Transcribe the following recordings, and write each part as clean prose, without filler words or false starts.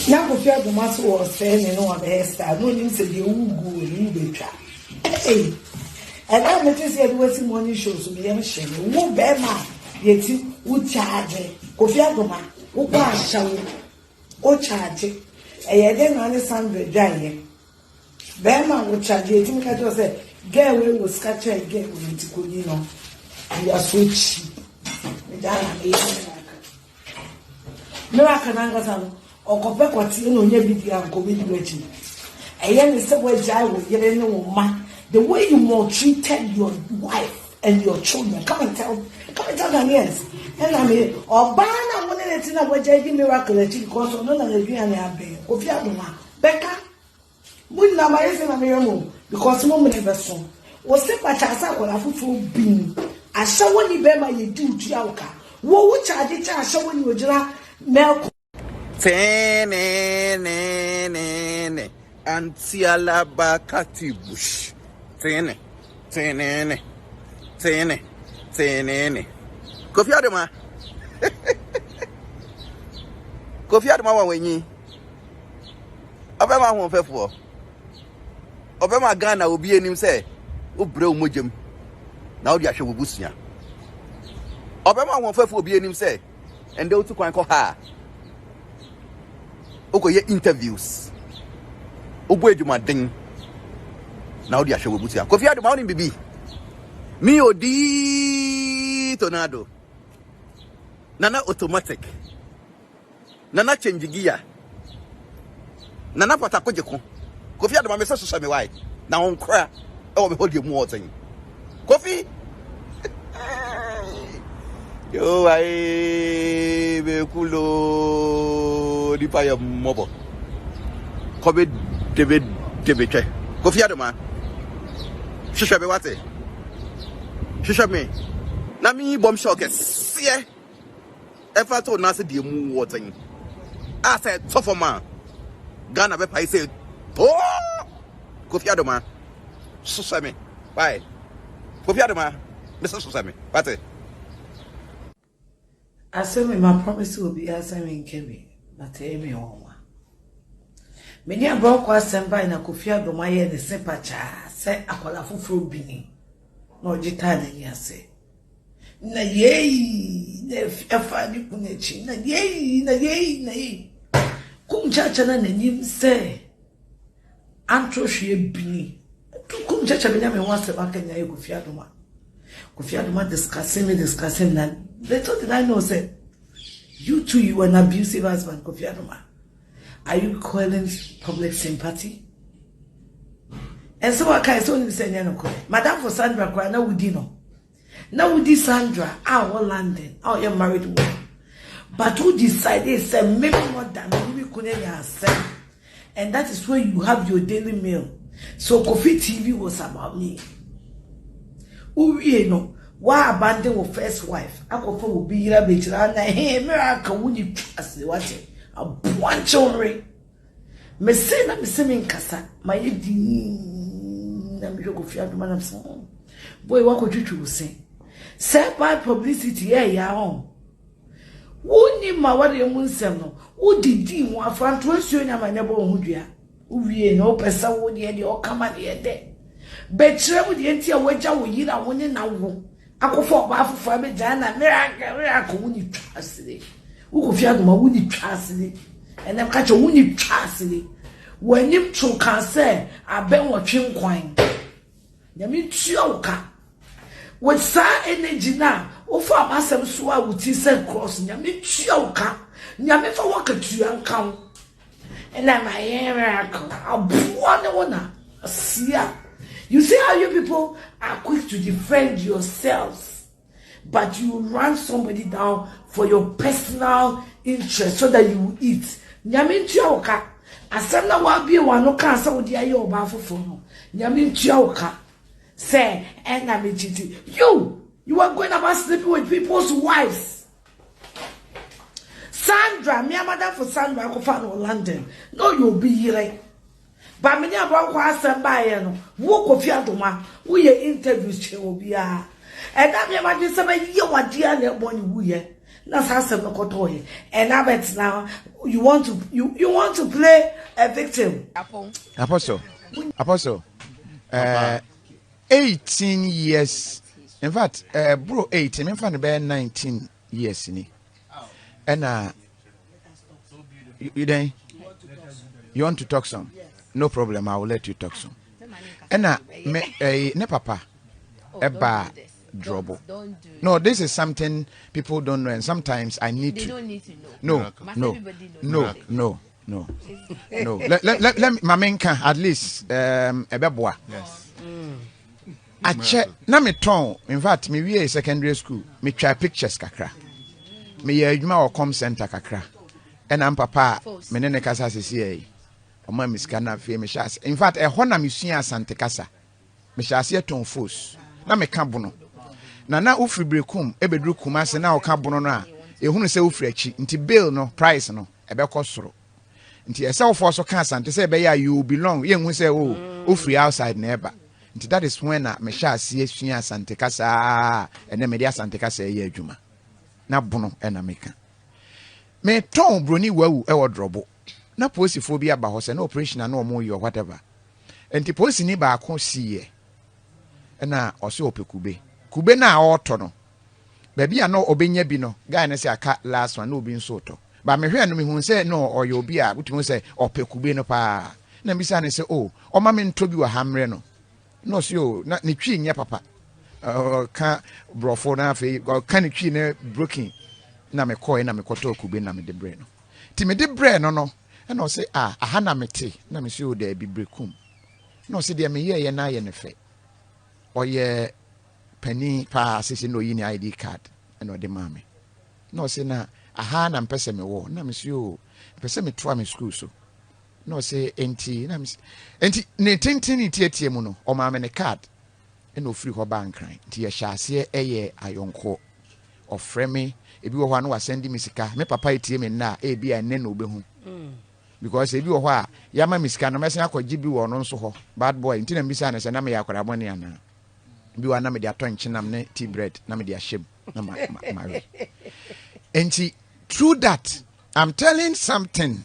Now Kofi Adoma was saying no one hairstyle. No name said you go you be try. Hey, and I notice you do morning shows me young shame. Who bear man yet who charge Kofi Adoma who buy show or charge it. And then understand dry. Bear man would charge it. You can just say, get away with scratch again with Ticolino. You are so cheap. Miracle Nangasano. Or compare what you know, you are going to a young way I will get a no man. The way you maltreated your wife and your children. Come and tell them yes. And I mean, or Bana wanted to know what I did miracle because of none of the Vianney Kofi Adoma. Becca would not buy anything of your move because no one ever saw. Was step at Chasa or a full being. I saw when you bear my do to Yauka. What would I did I show when you were milk? Tenene antiala bakati bush. Tenene. Kofi Adoma. Kofi Adoma wa wenyi. Obema ho fefo. Obema Ghana obi enim se obre omogem. Na odi ahwe bubusia. Obema ho fefo obi enim se ende otu kwan ko ha. Okoye interviews. Obo edwuma den. Na odi ahwe bubusia. Kofi Adoma oni bibi. Mi odi Tonardo. Nana automatic. Nana change gear. Nana pata kojeko. Kofi Adoma me so me why. Na on kra. E wo me hold you more thing. Kofi. Yo ai be kulo di pa ya mobo. Kobe debe che. Kofi Adoma. Shisha be wate. Shisha me. Na mi bomb shock sie. Efa to na se die mu water. I said tough man. Ghana be pay say oh Kofi Adoma. Shisha me. Why? Kofi Adoma. Mr. Susami. Wate. I said my promise will be as I mean Kemi, but me on. Many a broke was sent by na Kofi Adoma ye the sepacha, say a colorful bini. No jitana ya say. Na ye, the fadi kunechi, na ye. Kum chacha na nim say. Antro she bini. Kum chacha bina me once back in ya Kofi Adoma. Kofi Adoma discussing that. Little did I know, say, you too, you an abusive husband, Kofi Adoma. Are you calling public sympathy? And so I can't only say, Madame for Sandra, cry now with Dino. Now with this Sandra, our London, our young married woman. But who decided, say, maybe more than we couldn't say. And that is where you have your daily meal. So Kofi TV was about me. Who you know? Why abandon your first wife? I go for be here, bitch. And hey, miracle, would you trust what a bunch of rain? Me say na me say me nkasa. My di na me go Kofi Adoma na so. Boy, what could you say? Say by publicity here ya on. Woni ma what you nsem no. Wo didi mo afranto asuo nya ma nebo ho dua. Wo wie no pesa wo de o kama de de. Betre wo de enti a wagya wo yira wo ne na wo. Akofo ba afofo be jana miracle woni twasire wo Kofi Adoma woni twasire ene ka che woni twasire wanim tro kan se aben wo twenkwan nyame tuoka with sa energy na wo fa amasem so a wuti se cross nyame tuoka nyame fa wo ka tuankan ene ma miracle abuo ne wona asia. You see how you people are quick to defend yourselves, but you run somebody down for your personal interest so that you will eat. Nyamintia oka. Asana wa bi wa no kan sa odi aye oba fofo no. Nyamintia oka. Say, and I'm cheating. You are going about sleeping with people's wives. Sandra, me madam for Sandra, I go find London. No, you'll be here. But many about what I by no walk Kofi Adoma, we interviews che obia. And that me imagine some year what dear ne born we That's how some kotoye. And I bet now you want to play a victim. Apostle. 18 years. In fact, bro, 18. In fact, about 19 years. And you want to talk some? No problem. I will let you talk some. And ne papa, eba drobo. No, this is something people don't know, and sometimes I need to. They don't need to know. No. Let me mamenka at least ebeboa. Yes. Ache na me ton. In fact, me we secondary school. Me try pictures kakra. Me ye adwuma o com center kakra. And am papa me ne kasa sisi Oma miska na fe me shase. In fact, na me sua asante kasa. Me shase ton force. Na me ka bono. Na ufri brekum ebedru kumase na o ka bono no a ehunu se ufri achi. Nti bill no price no ebekọ soro. Nti ese for so ka asante se be ya you belong. Ye hu se ufri outside na eba. Nti that is when me shase sua asante kasa ene me dia asante kasa ye adwuma. Na bono na me ka. Me ton broni wawu e wodrobo. Na police phobia ba ho se na operation na omo yo whatever. Enti police ni ba ko siye. Na ose opekube. Kube na auto no. Baby no obenya bi no. Guy na say aka last one no obi nso to. Ba me hwe no me hu say no oyo obi a butumi say opekube no pa. Na bi say ne say oh, o ma me nto bi wa hamre no. No say oh, na ne twi nya papa. Ka brofo na fe ka ne twi ne broken. Na me koy na me koto kube na me de bre no. Ti me de bre no. And I say, aha na mete, na me show there be brekum. No, say, dear me ye na ye ne fe. Or ye penny pa says no yini ID card, and or the mammy. No, say na, aha na mpese me wo, na me show, pese me twa me school so. No, say, enti, na me, enti, ne tintini tietie muno, or mammy ne card, and no free ho bank crying. Tia shasiye eye ayonko, or frame, if you want to send me sika, me papa itie me na, be a neno be home. Because if you are Yama Miska, no messing ako GB or non so bad boy, intina misa and Sanami Yakoramoni and you are Namadia Tonchinam tea bread, Namadia ship. And see, through that, I'm telling something.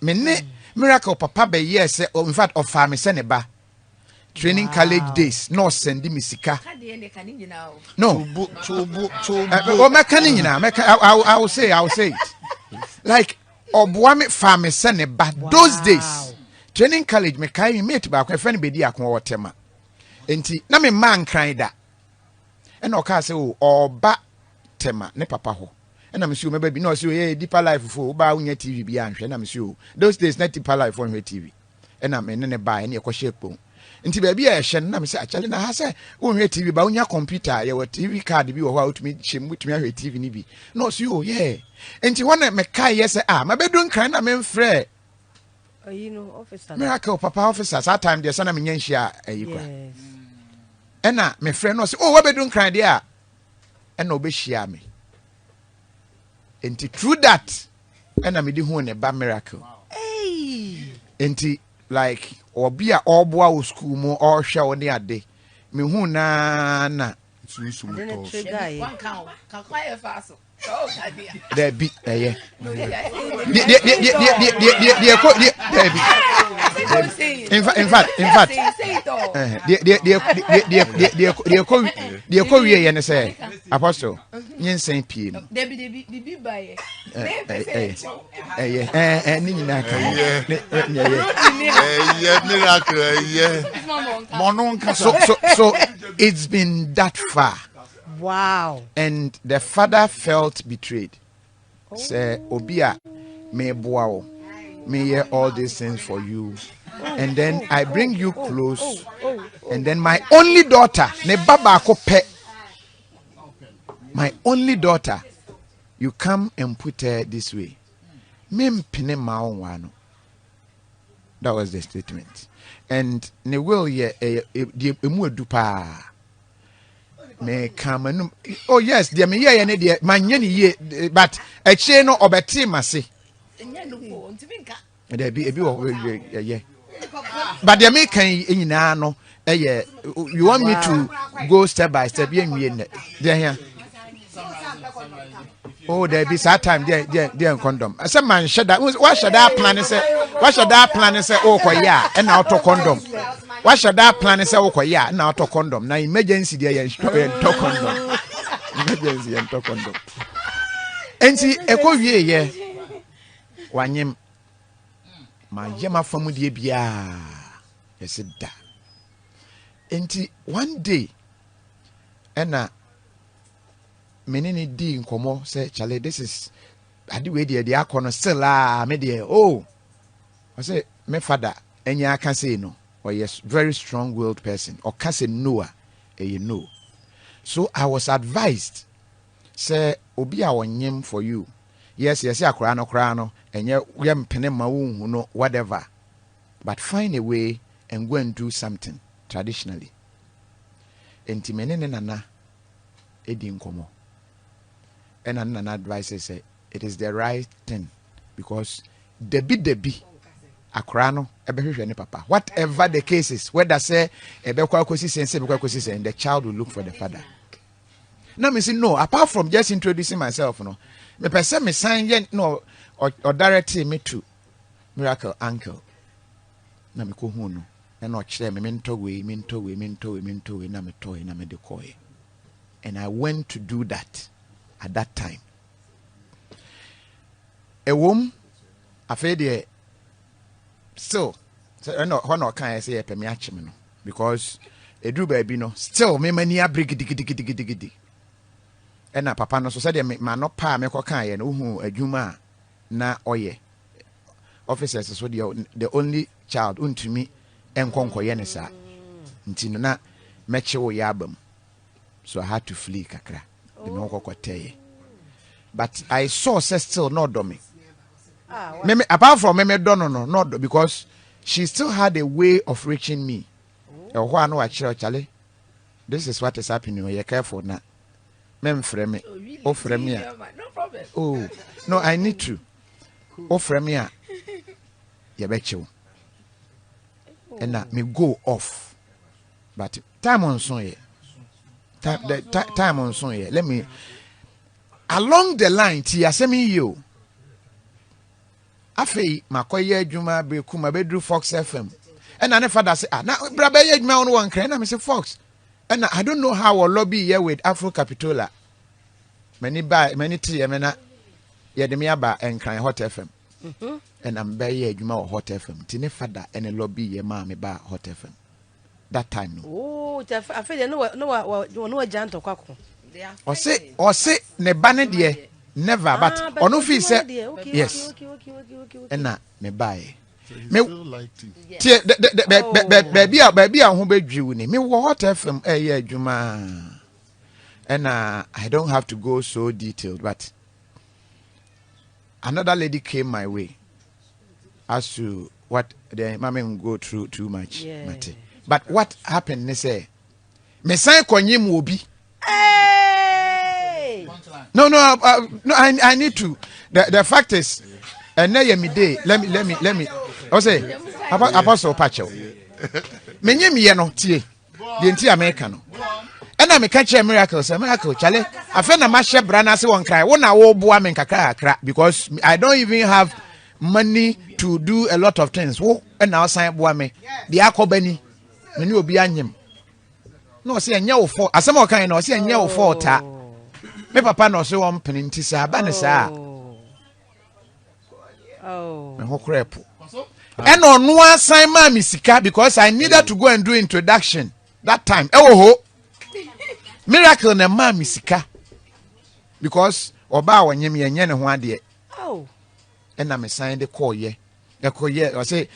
Miracle papa be yes, or in fact of farm seneba. Training college days, no send me sika. No, I will say it. Like Obuame farm seneba those days. Training college me kai me mate ba kwa friend be di akon wotema. Enti na me man cry da. E na o ka say o ba tema ne papa ho. E na me see o me ba bi no say o deeper life fo ba unya TV bi anhwe na me see o those days na deeper life on TV. E na me ne ba e na e ko shekpo. Nti ba bi a hye na me say achale na ha say o hwe TV ba unya computer ye wo TV card bi wo ho a utumi hyem utumi ahwe TV ni bi. No see o yeah. Enti wona me kai yes ma bedun kran na me mfre. You know, officer. Miracle papa officers that time there sana me nyanhia ayikwa. Ena me friend no say oh we bedun kran there ena obehia me. Enti through that ena me di hu ne ba miracle. Hey. Enti like obi a oboa wo school mu or hwe wo ne ade. Me hu na Susu Then a to. trigger. One count. Can quiet fast. there be Say in fact the kowie ye ne say apostle nyensen pie no they be by ni nyina ka Miracle, so it's been that far. Wow. And the father felt betrayed. Say, Obia, me boao, me hear all these things for you. And then I bring you close. And then my only daughter, ne baba kope. My only daughter, you come and put her this way. Mem pine maonwano. That was the statement. And ne will ye emu edupa. Me come oh yes, dear me ye ne dear manye ye but a chain no obeti mase. There be yeah. But dear me can nyina no you want me to go step by step yen there here. Oh, there be that time there condom. I said man should that what should that plan say? What should that plan say? Oh yeah, and auto condom. What should that plan say? Oh yeah, and auto condom. Now emergency there and to condom. Emergency and to condom. And see eko wie ye. Wanyem ma yema famu die bia. Yes da. And one day and menini di nkomo say chale this is ade we dey akọ still me dey oh I say me father enya aka say no or yes very strong willed person or can say no you know so I was advised say obi a wonyem for you yes akora no enye yem pene ma wo no whatever but find a way and go and do something traditionally enti menene nana edi nkomo. And an advice say it is the right thing because debi akrano ebehwehwe papa whatever the case is whether say ebekwa kosi sense ebekwa kosi sense and the child will look for the father. Now me say no apart from just introducing myself no me person me sign yet no or directly me to miracle uncle na me ko hu no na no kire me mento we na me toy na me decoy and I went to do that. At that time, a woman, afraid de still, so no, can I say a pemiachimino because a drew baby no still me mania brigidi, and a papa no so said man no pa me kokan and uhu a juma na oye officers so the only child unto me and conquer yenisa until na meche wo yabam, so I had to flee kakra. But I saw still not do me. Apart from me no because she still had a way of reaching me. This is what is happening. You're careful now. Frame me. Oh, frame me. Oh, no, I need to. Oh, frame me. You bet you. And now me go off. But time on son time on son here. Let me along the line ti asemi you. Afei makoye adwuma be kuma bedru Fox FM. And I father say na brabe ye adwuma on one kran na me say Fox. And I don't know how I lobby here with Afro Capitola. Many tea me na ye de me aba enkran Hot FM. And I'm be ye adwuma Hot FM. Ti ne father and lobby ye ma me ba Hot FM. That time no. Oh, I feel no janto kwako. Or say ne bane de never but ono fi say yes. Okay. And na me buy. Me liked it. Baby a ho bedwu ni. Me wo Hot FM adwuma. And I don't have to go so detailed but another lady came my way as to what the mama go through too much. Yeah. But what happened, they say, me sign konyim obi. Hey! No, I need to. The fact is, and now me day. Let me. I say, Apostle Pacho. Me nye no tie. The entire American. And I me catch a miracle, Charlie. I feel na mashe brana se won cry. Wona wo boa me kakra because I don't even have money to do a lot of things. Wo and now sign boa me. The akobani. Many will be anyim. No, say a new for as some kind of say a new for ta. Me papa no so one penintisa banisa. Oh, me ho crap. And on one sign my misika because I needed to go and do introduction that time. Oh, miracle na ma misika because oba wanyem yenye ne ho ade. Oh, and na me sign the call ye. I say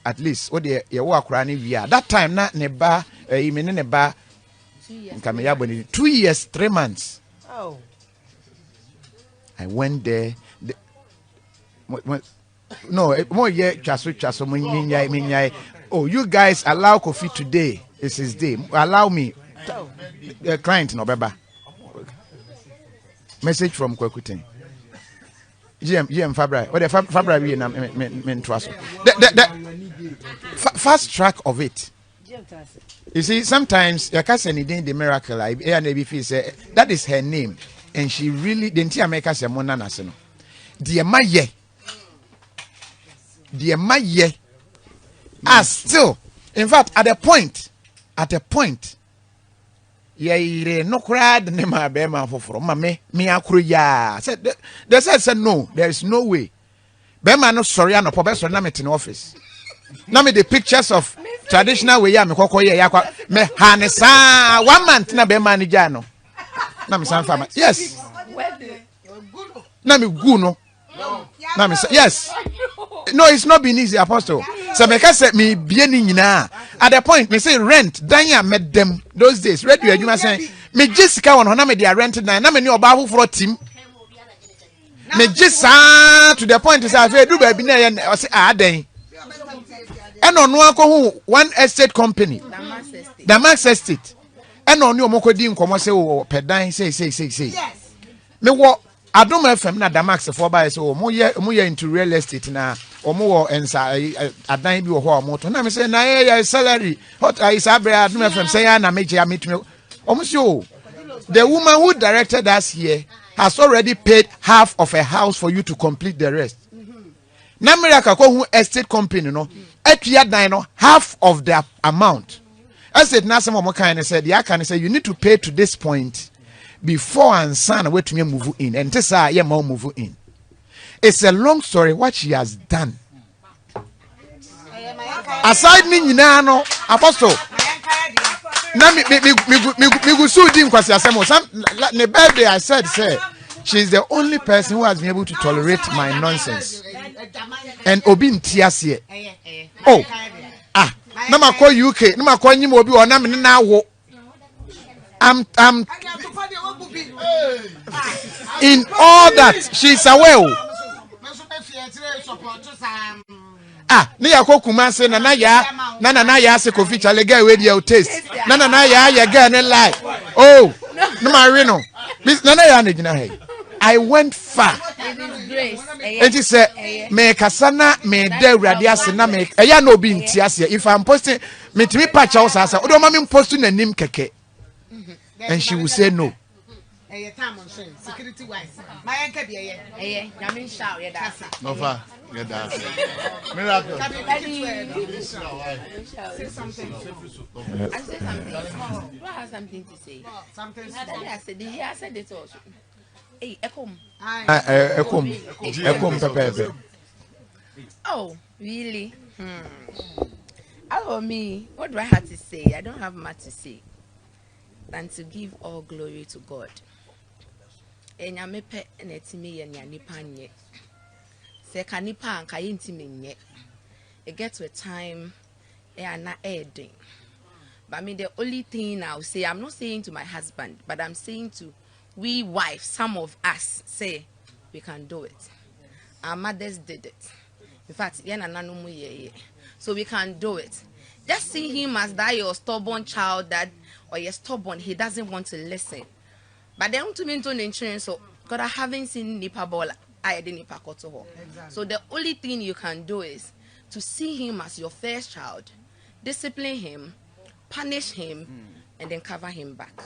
at least what the ye wa akra ne wi that time na ne ba imene ne ba nka me yabo ni 2 years 3 months. Oh, I went there no more ye chaso minyai. Oh, you guys allow Kofi today. It's his day. Allow me. The client no beba. Message from Kwekuten. GM Fabra. What the Fabra we na men trust. The fast track of it. You see, sometimes your cousin is doing the miracle. I and feel say that is her name. and she really didn't hear make us a mona national. Dear my ye. As still, in fact, at a point, ye no cried name my bema for me akruya. Said they said no, there is no way. Bema no sorry, no professor Namit in office. Name the pictures of traditional way, me hanesa 1 month na be manager no. Na me san farmer. Yes. Na me gu no. Na me yes. No, it's not been easy, Apostle. So because me bien nyina at the point me say rent dan met them those days. Radio adwuma say me Jessica won na me dey rent na me ne oba afoforo team. Me Jessica to the point say I do baby na o say den. And on one estate company, the Max Estate. And on your Mokodi nkomo say o pedan say. Yes. Me wo Adoma FM na the Max for by so mo ye into real estate na omo ensa adan bi wo ho omo to na me say na ye salary hot is abre Adoma FM say na me je ametumi omo so the woman who directed us here has already paid half of a house for you to complete the rest. Na miracle ko hu estate company no etua dan no half of the amount. I said na some of kind said ya can say you need to pay to this point before and son wait to move in and this yeah move in. It's a long story what she has done. Aside me nyina no apostle na me go so din kwasi asemo some ne birthday I said say she's the only person who has been able to tolerate my nonsense. And obi ntiase. Oh. Na ma call UK, na ma call nyim obi o na me na wo. I'm in all that she's aware. Ne yakokuma say na ya se Kofi chale guy we dey taste. Na ya guy ne lie. Oh, no ma we no. Miss na ya na gina hey. I went far. And she said, me kasana me de radiase na me eya no bi ntiase. If I'm posting me timi patch house asa, odo ma me post na nim keke. And she will say no. Security wise. My anka be eh. Na me shout ye da. No fa, ye da. Miracle. Say something. I say something. What has something to say? Something. I said it also. Hey, Ekom. Ekom, Pepe. Oh, really? Oh, me. What do I have to say? I don't have much to say than to give all glory to God. And I mepe and etimi and yanipanye. Se kanipa and kayintiminye. It gets to a time and not adding. But I mean, the only thing I'll say, I'm not saying to my husband, but I'm saying to we wives, some of us say we can do it. Our mothers did it. In fact, so we can do it. Just see him as that your stubborn child that or you're stubborn, he doesn't want to listen. But they want to maintain insurance, so because I haven't seen Nipa Bola, I didn't Nipa Kotoho. So the only thing you can do is to see him as your first child, discipline him, punish him, and then cover him back.